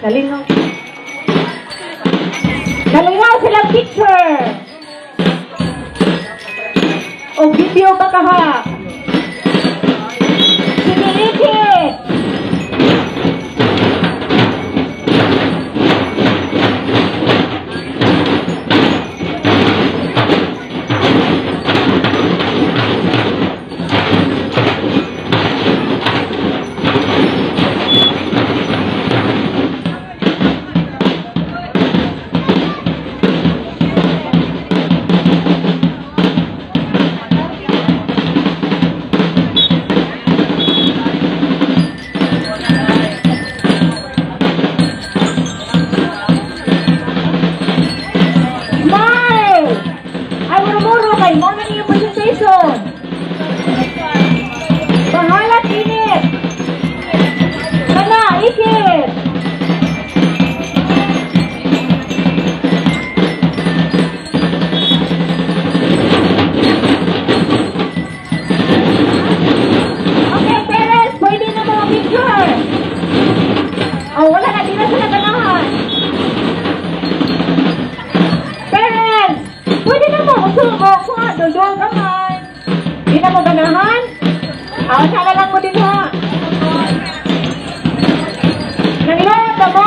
Galingaw. Galingaw sila picture. O video ba ka ha? Sige, Iki. Bahala init. Mana, ikit. Okay, parents, pwede na mga picture. Oh, wala na, di na sila ganahan. Parents, pwede na mo. Dudong naman. Di na mo ganahan? Sana lang mo din ha. Nangyayat na mo?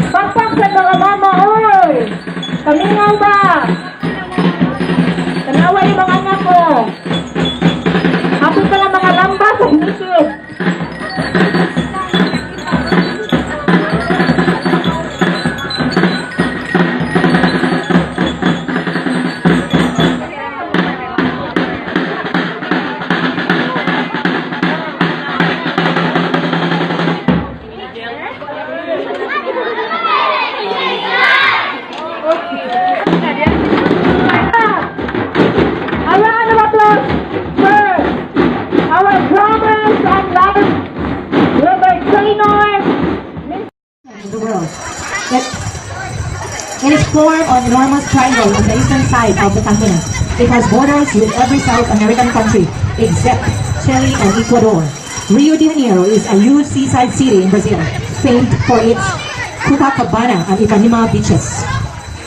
Pakpak sa mga mama, oy! Pamingaw ba? Tanawa yung mga anak ko. Hapos ka lang mga lamba sa hinikid. It is formed on enormous triangle on the eastern side of the continent. It has borders with every South American country except Chile and Ecuador. Rio de Janeiro is a huge seaside city in Brazil, famed for its Copacabana and Ipanema beaches.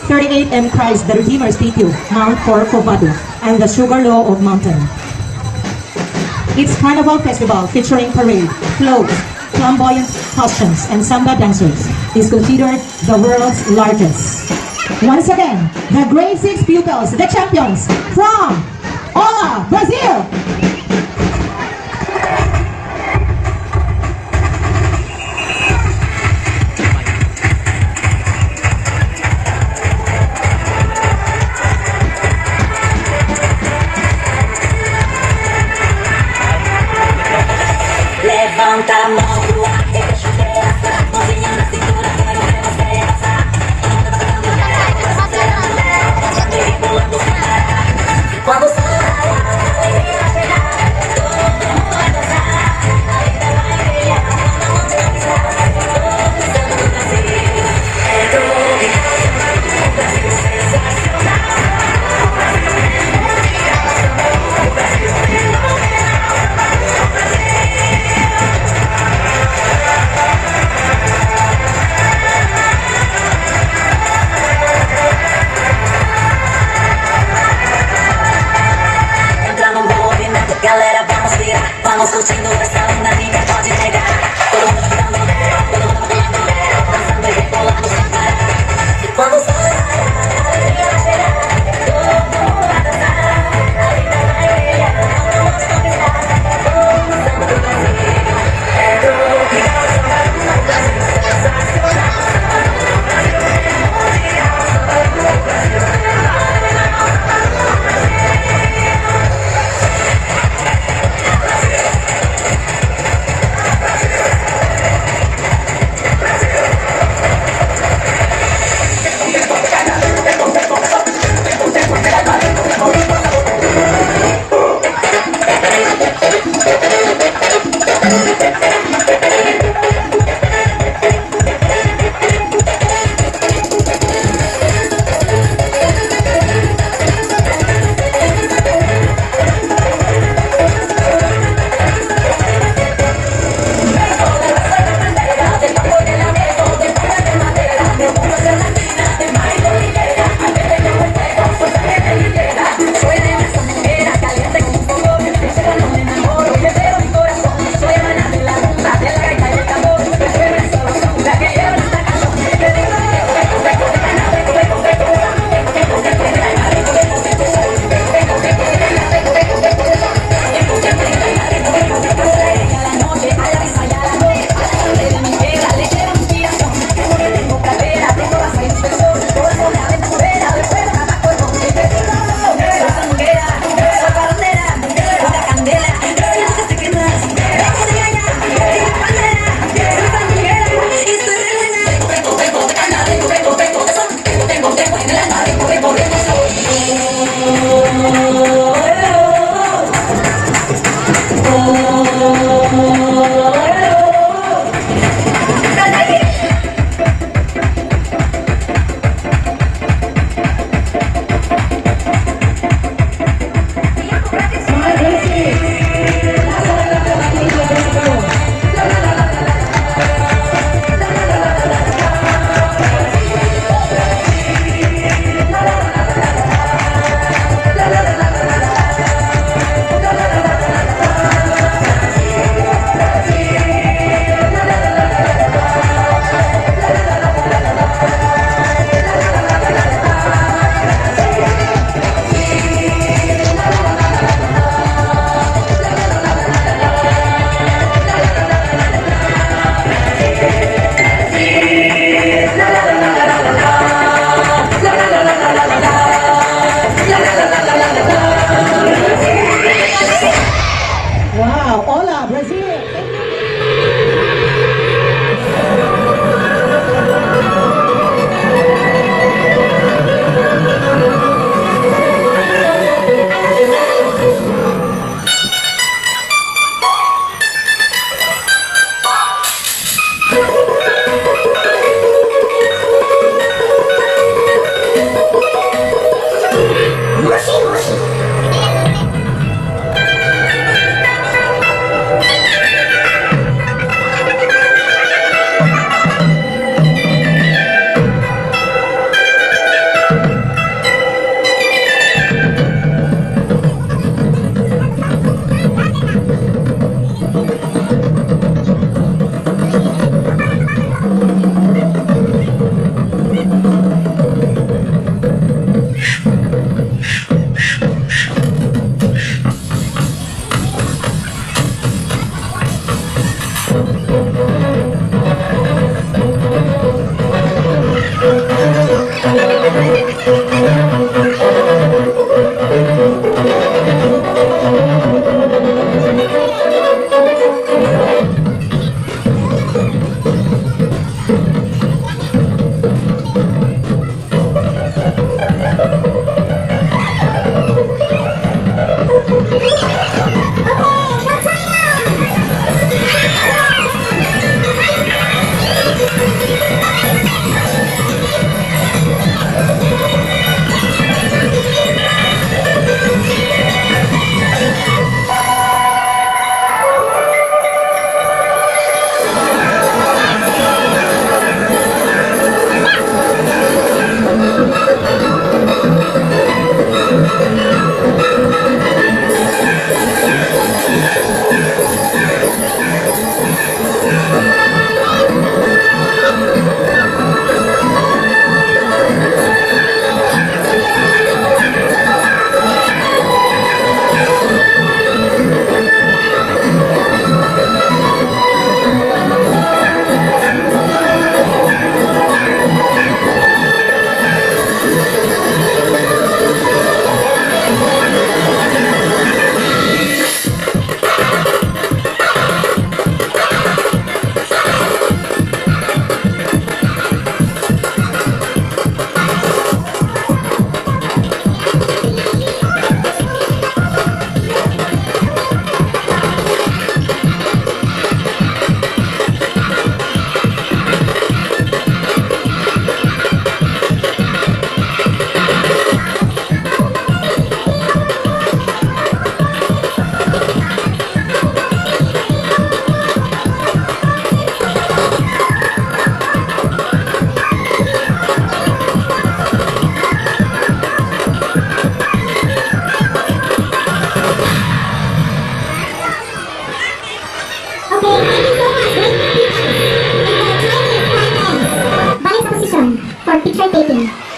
38M Christ the Redeemer statue, Mount Corcovado, and the Sugarloaf of Mountain. It's Carnival Festival featuring parade, floats, flamboyant costumes, and samba dancers. Is considered the world's largest. Once again, the grade 6 pupils, the champions from Ola, Brazil. Levanta a mão pro ar e deixa eu ver essa mãozinha na cintura, quero ver você dançar. E pulando sem parar. Quando o som raiar, a alegria chegar, todo mundo vai dançar. A vida vai brilhar, quando a mão te pisar. Todo estado do Brasil é tropical, o Brasil sensacional. O Brasil é mundial, o Brasil fenomenal. O Brasil. ito.